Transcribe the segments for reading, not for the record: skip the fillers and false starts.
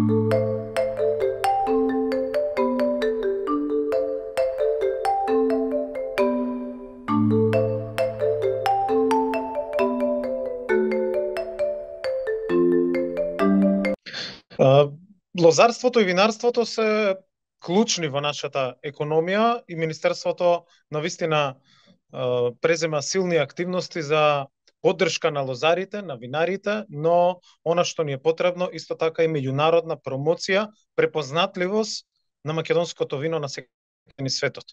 А, Лозарството и винарството се клучни во нашата економија и Министерството навистина презема силни активности за поддршка на лозарите, на винарите, но она што ни е потребно исто така и меѓународна промоција, препознатливост на македонското вино на секој светот.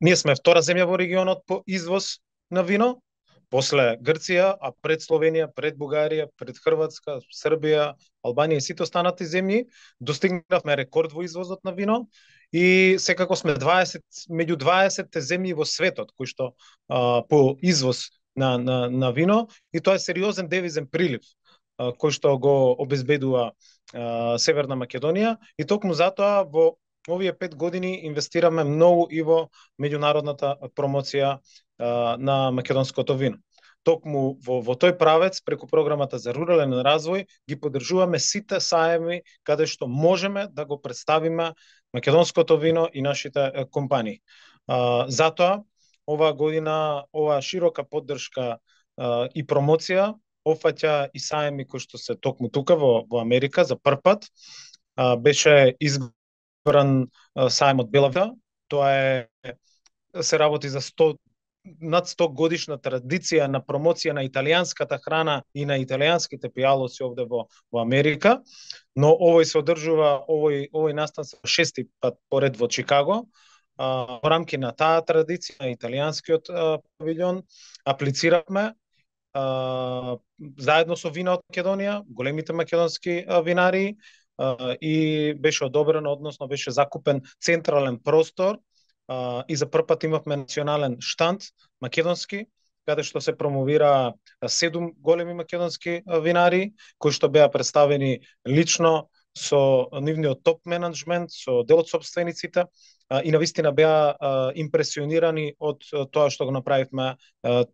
Ние сме втора земја во регионот по извоз на вино, после Грција, а пред Словенија, пред Бугарија, пред Хрватска, Србија, Албанија и сите останати земји, достигнавме рекорд во извозот на вино и секако сме 20 меѓу 20 земји во светот кои што по извоз на вино и тоа е сериозен девизен прилив кој што го обезбедува Северна Македонија и токму затоа во овие 5 години инвестираме многу и во меѓународната промоција на македонското вино. Токму во тој правец, преку програмата за рурален развој, ги поддржуваме сите саеми каде што можеме да го представиме македонското вино и нашите компании. Затоа, оваа година, оваа широка поддршка и промоција опфаќа и саеми кои што се токму тука во Америка за прв пат. Беше избран саемот Белавита. Тоа се работи за над 100 годишна традиција на промоција на италијанската храна и на италијанските пијалоци овде во Америка, но овој се одржува, овој настан се шести пат поред во Чикаго. Во рамки на таа традиција, на италијанскиот павилјон, аплициравме заедно со Вина од Македонија, големите македонски винари, и беше одобрено, односно беше закупен централен простор и за прв пат имавме национален штанд македонски, каде што се промовира 7 големи македонски винари, кои што беа представени лично со нивниот топ менеджмент, со дел од собствениците, и навистина беа импресионирани од тоа што го направивме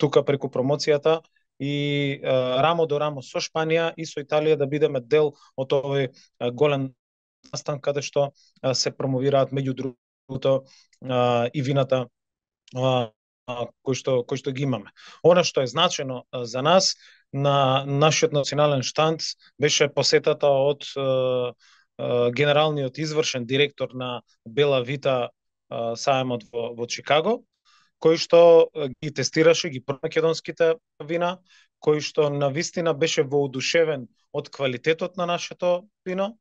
тука преку промоцијата и рамо до рамо со Шпанија и со Италија да бидеме дел од овој голем настан каде што се промовираат меѓу другото и вината кои што ги имаме. Она што е значено за нас на нашиот национален штанд беше посетата од генералниот извршен директор на Бела Вита саемот во Чикаго, кој што ги тестираше ги македонските вина, кој што навистина беше воодушевен од квалитетот на нашето вино,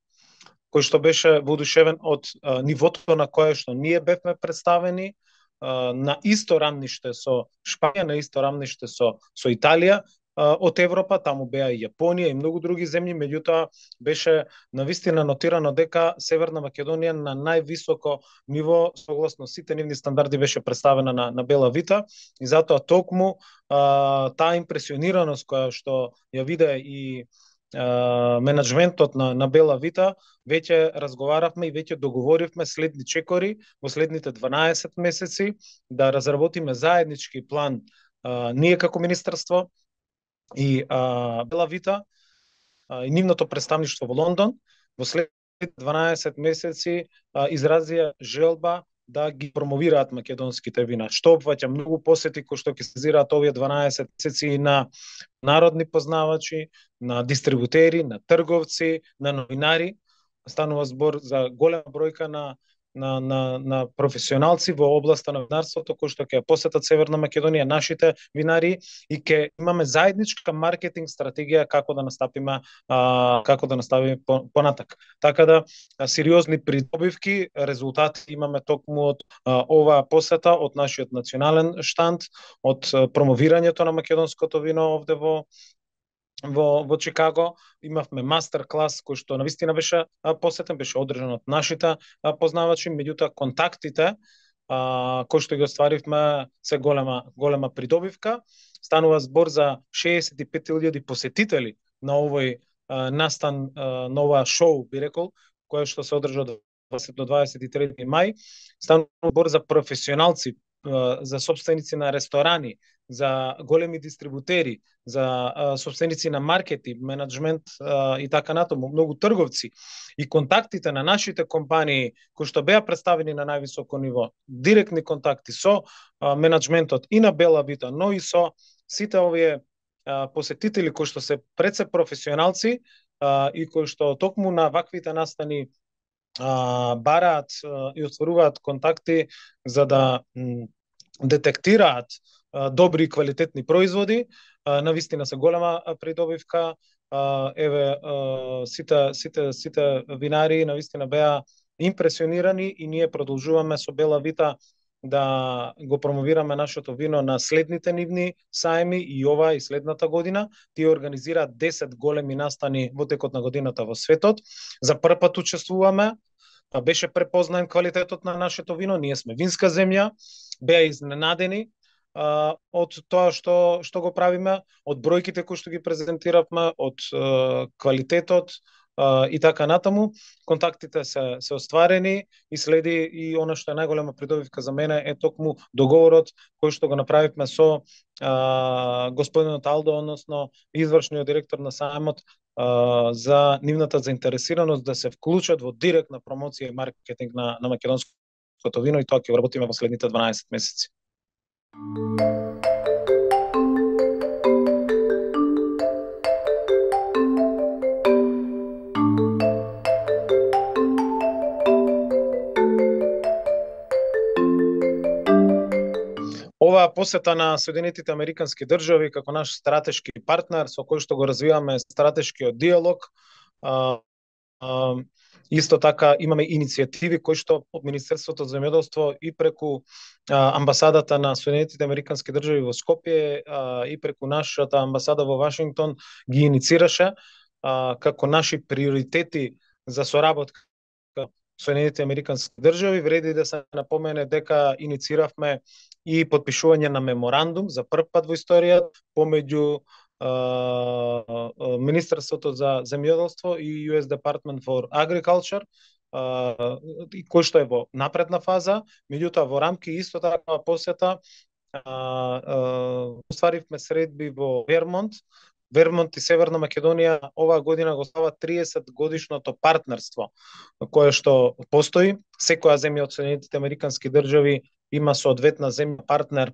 кој што беше воодушевен од нивото на кое што ние бевме представени, на исто рамниште со Шпанија, на исто рамниште со Италија, од Европа, таму беа и Јапонија и многу други земји, меѓутоа беше навистина нотирано дека Северна Македонија на највисоко ниво согласно сите нивни стандарди беше представена на Бела Вита и затоа токму таа импресионираност која што ја виде и менеджментот на Бела Вита, веќе разговаравме и веќе договоривме следни чекори во следните 12 месеци да разработиме заеднички план ние како министерство и Бела Вита и нивното представништво во Лондон во следните 12 месеци изразија желба да ги промовираат македонските вина, што опфаќа многу посети кои што ќе се зираат овие 12 месеци на народни познавачи, на дистрибутери, на трговци, на новинари. Станува збор за голема бројка на професионалци во областа на винарството кои што ќе посетат Северна Македонија, нашите винари и ќе имаме заедничка маркетинг стратегија како да наставиме понатак. Така да сериозни придобивки, резултати имаме токму од оваа посета, од нашиот национален штанд, од промовирањето на македонското вино овде во Чикаго. Имавме мастер клас кој што навистина беше посетен, беше одржан од нашите познавачи, меѓутоа контактите кои што ги остваривме се голема придобивка. Станува збор за 65.000 посетители на овој настан, на оваа шоу, би рекол, која што се одржа од 20 до 23 мај. Станува збор за професионалци, за собственици на ресторани, за големи дистрибутери, за собственици на маркети, менеджмент и така натаму, многу трговци и контактите на нашите компании кои што беа представени на највисоко ниво, директни контакти со менеджментот и на Бела Вита, но и со сите овие посетители кои што се пред се професионалци и кои што токму на ваквите настани бараат и отворуваат контакти за да детектираат добри и квалитетни производи. Навистина се голема придобивка. Еве сите винари навистина беа импресионирани и ние продолжуваме со Бела Вита да го промовираме нашето вино на следните нивни саеми и ова и следната година. Тие организираат 10 големи настани во текот на годината во светот. За прв пат учествуваме. Беше препознаен квалитетот на нашето вино. Ние сме винска земја. Беа изненадени од тоа што го правиме, од бројките кои што ги презентиравме, од квалитетот и така натаму. Контактите се остварени и следи и она што е најголема придобивка за мене е токму договорот кој што го направивме со господинот Алдо, односно извршниот директор на сајмот, за нивната заинтересираност да се вклучат во директна промоција и маркетинг на македонското вино, и тоа ќе го работиме во следните 12 месеци. Оваа посета на Соединетите Американски држави како наш стратешки партнер со кој што го развиваме стратешкиот диалог, исто така имаме иницијативи кои што од Министерството за земјоделство и преку амбасадата на Соединетите Американски држави во Скопје и преку нашата амбасада во Вашингтон ги иницираше како наши приоритети за соработка Соединетите Американски држави. Вреди да се напомене дека иницииравме и подпишување на меморандум за прв пат во историјата помеѓу Министерството за земјоделство и US Department for Agriculture, кој што е во напредна фаза. Меѓутоа во рамки исто такава посета остваривме средби во Вермонт и Северна Македонија. Оваа година го става 30 годишното партнерство кое што постои. Секоја земја од Соединетите Американски држави има соодветна земја партнер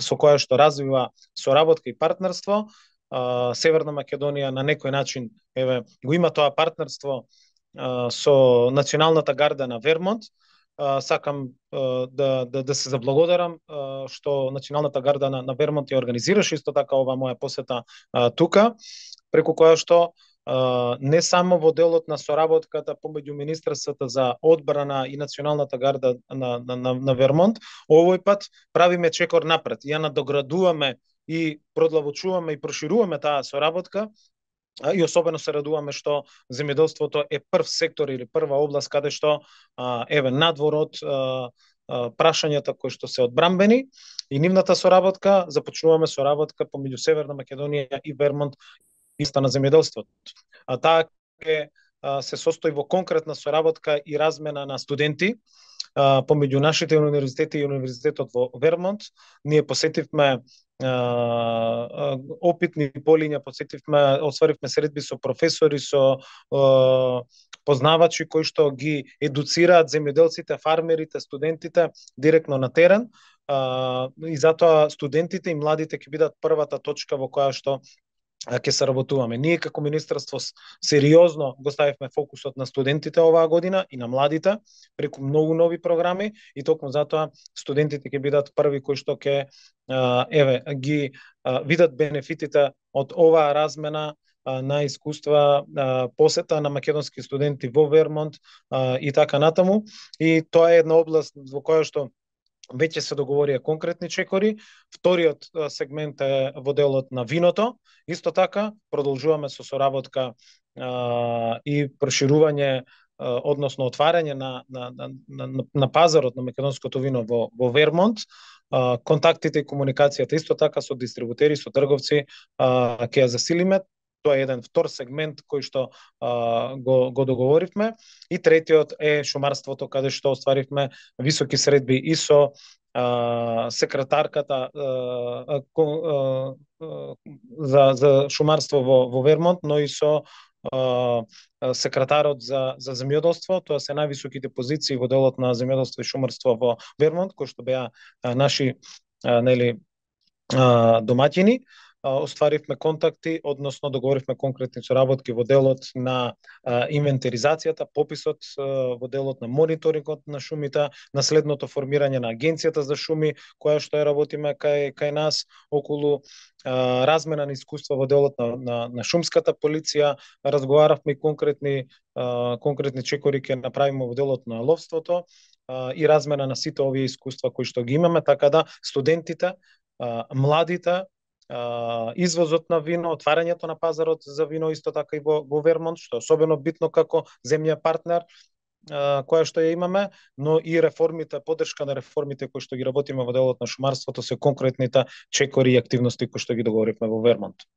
со која што развива соработка и партнерство. Северна Македонија на некој начин го има тоа партнерство со Националната гарда на Вермонт. Сакам да се заблагодарам што Националната гарда на Вермонт ја организираше исто така ова моја посета тука, преку која што не само во делот на соработката помеѓу Министерството за одбрана и Националната гарда на Вермонт, овој пат правиме чекор напред. Ја надоградуваме и продлабочуваме и прошируваме таа соработка, и особено се радуваме што земјоделството е прв сектор или прва област каде што надвор од прашањата кои што се одбрамбени и нивната соработка, започнуваме соработка помеѓу Северна Македонија и Вермонт иста на земјоделството. Таа се состои во конкретна соработка и размена на студенти помеѓу нашите универзитети и универзитетот во Вермонт. Ние посетивме опитни полиња, осваривме средби со професори, со познавачи кои што ги едуцираат земјоделците, фармерите, студентите директно на терен, и затоа студентите и младите ќе бидат првата точка во која што ќе се работуваме. Ние како Министерство сериозно го ставивме фокусот на студентите оваа година и на младите преку многу нови програми, и токму затоа студентите ќе бидат први кои што ќе ги видат бенефитите од оваа размена на искуства, посета на македонски студенти во Вермонт и така натаму. И тоа е една област во која што веќе се договорија конкретни чекори. Вториот сегмент е во делот на виното. Исто така продолжуваме со соработка и проширување, односно отварање на пазарот на македонското вино во Вермонт. Контактите и комуникацијата исто така со дистрибутери, со трговци ќе ја засилиме. Тоа е еден втор сегмент кој што го договоривме. И третиот е шумарството, каде што остваривме високи средби и со секретарката за шумарство во Вермонт, но и со секретарот за земјоделство. Тоа се највисоките позиции во делот на земјоделство и шумарство во Вермонт, кои што беа наши нели домаќини. Остваривме контакти, односно договоривме конкретни соработки во делот на инвентаризацијата, пописот во делот на мониторингот на шумите, наследното формирање на агенцијата за шуми, која што ја работиме кај нас, околу размена на искуства во делот на шумската полиција, разговаравме и конкретни чекори ќе направиме во делот на ловството и размена на сите овие искуства кои што ги имаме, така да студентите, младите, извозот на вино, отварањето на пазарот за вино исто така и во Вермонт, што е особено битно како земја партнер која што ја имаме, но и реформите, поддршка на реформите кои што ги работиме во делот на шумарството се конкретните чекори и активности кои што ги договоривме во Вермонт.